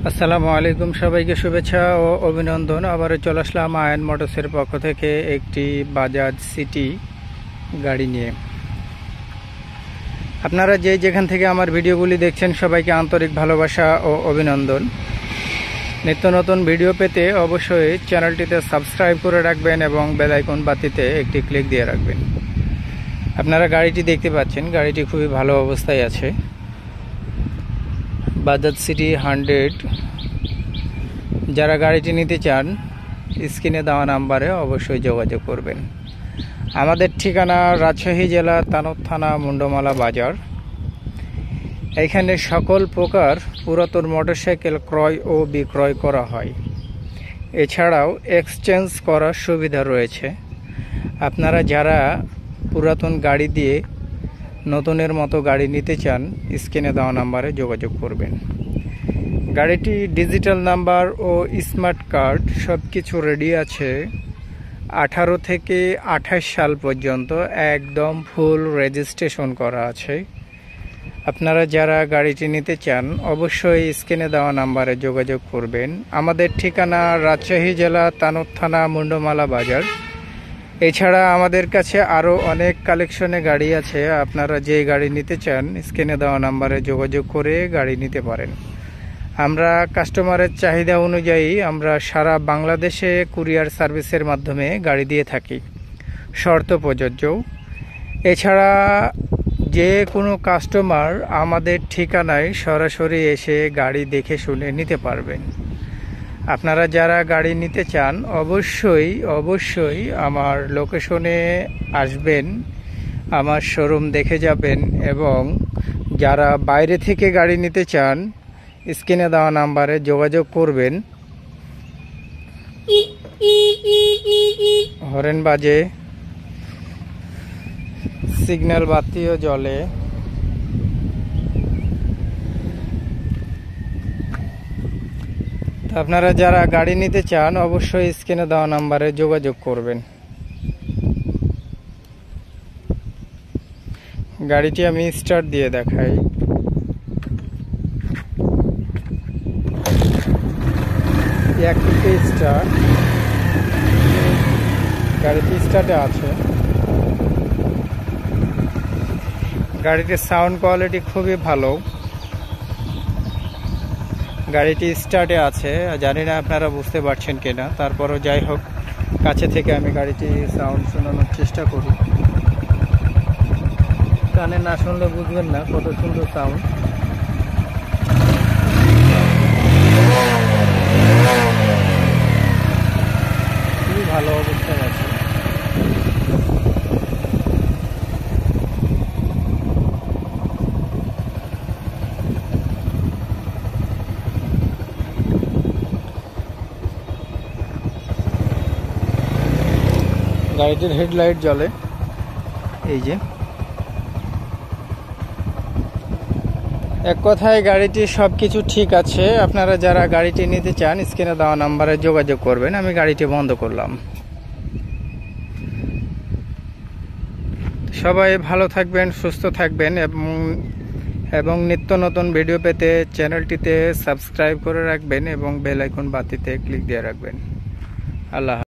আসসালামু আলাইকুম, সবাইকে শুভেচ্ছা ও অভিনন্দন। আবারও চলে আসলাম আয়ন মোটরসের পক্ষ থেকে একটি বাজাজ সিটি গাড়ি নিয়ে। আপনারা যেখান থেকে আমার ভিডিওগুলি দেখছেন সবাইকে আন্তরিক ভালোবাসা ও অভিনন্দন। নিত্য নতুন ভিডিও পেতে অবশ্যই চ্যানেলটিতে সাবস্ক্রাইব করে রাখবেন এবং বেল আইকন বাতিতে একটি ক্লিক দিয়ে রাখবেন। আপনারা গাড়িটি দেখতে পাচ্ছেন, গাড়িটি খুবই ভালো অবস্থায় আছে। বাজাজ সিটি 100। যারা গাড়িটি নিতে চান স্ক্রিনে দেওয়া নাম্বারে অবশ্যই যোগাযোগ করবেন। আমাদের ঠিকানা রাজশাহী জেলা তানোর থানা মুন্ডমালা বাজার। এখানে সকল প্রকার পুরাতন মোটরসাইকেল ক্রয় ও বিক্রয় করা হয়। এছাড়াও এক্সচেঞ্জ করার সুবিধা রয়েছে। আপনারা যারা পুরাতন গাড়ি দিয়ে নতুনের মতো গাড়ি নিতে চান স্ক্রিনে দেওয়া নাম্বারে যোগাযোগ করবেন। গাড়িটি ডিজিটাল নাম্বার ও স্মার্ট কার্ড সব কিছু রেডি আছে। 18 থেকে 28 সাল পর্যন্ত একদম ফুল রেজিস্ট্রেশন করা আছে। আপনারা যারা গাড়িটি নিতে চান অবশ্যই স্ক্রিনে দেওয়া নাম্বারে যোগাযোগ করবেন। আমাদের ঠিকানা রাজশাহী জেলা তানোর থানা মুন্ডমালা বাজার। এছাড়া আমাদের কাছে আরও অনেক কালেকশনে গাড়ি আছে। আপনারা যে গাড়ি নিতে চান স্ক্রিনে দেওয়া নাম্বারে যোগাযোগ করে গাড়ি নিতে পারেন। আমরা কাস্টমারের চাহিদা অনুযায়ী আমরা সারা বাংলাদেশে কুরিয়ার সার্ভিসের মাধ্যমে গাড়ি দিয়ে থাকি, শর্ত প্রযোজ্য। এছাড়া যে কোনো কাস্টমার আমাদের ঠিকানায় সরাসরি এসে গাড়ি দেখে শুনে নিতে পারবেন। আপনারা যারা গাড়ি নিতে চান অবশ্যই আমার লোকেশনে আসবেন, আমার শোরুম দেখে যাবেন। এবং যারা বাইরে থেকে গাড়ি নিতে চান স্ক্রিনে দেওয়া নাম্বারে যোগাযোগ করবেন। হরেন বাজে, সিগন্যাল বাতিও জ্বলে। আপনারা যারা গাড়ি নিতে চান অবশ্যই স্ক্রিনে দেওয়া নাম্বারে যোগাযোগ করবেন। গাড়িটি আমি স্টার্ট দিয়ে দেখাই। স্টার্ট, গাড়িটি স্টার্টে আছে। গাড়িটির সাউন্ড কোয়ালিটি খুবই ভালো। গাড়িটি স্টার্টে আছে, জানি না আপনারা বুঝতে পারছেন কিনা, তারপরও যাই হোক কাছে থেকে আমি গাড়িটি সাউন্ড শোনানোর চেষ্টা করি। কানে না শুনলে বুঝবেন না কত সুন্দর সাউন্ড। খুবই ভালো অবস্থায় আছে। গাড়িটির হেডলাইট জ্বলে, এই যে। এক কথায় গাড়িটি সবকিছু ঠিক আছে। আপনারা যারা গাড়িটি নিতে চান স্ক্রিনে দেওয়া নাম্বারে যোগাযোগ করবেন। আমি গাড়িটি বন্ধ করলাম। সবাই ভালো থাকবেন, সুস্থ থাকবেন এবং নিত্য নতুন ভিডিও পেতে চ্যানেলটিতে সাবস্ক্রাইব করে রাখবেন এবং বেল আইকন বাতিতে ক্লিক দিয়ে রাখবেন। আল্লাহ।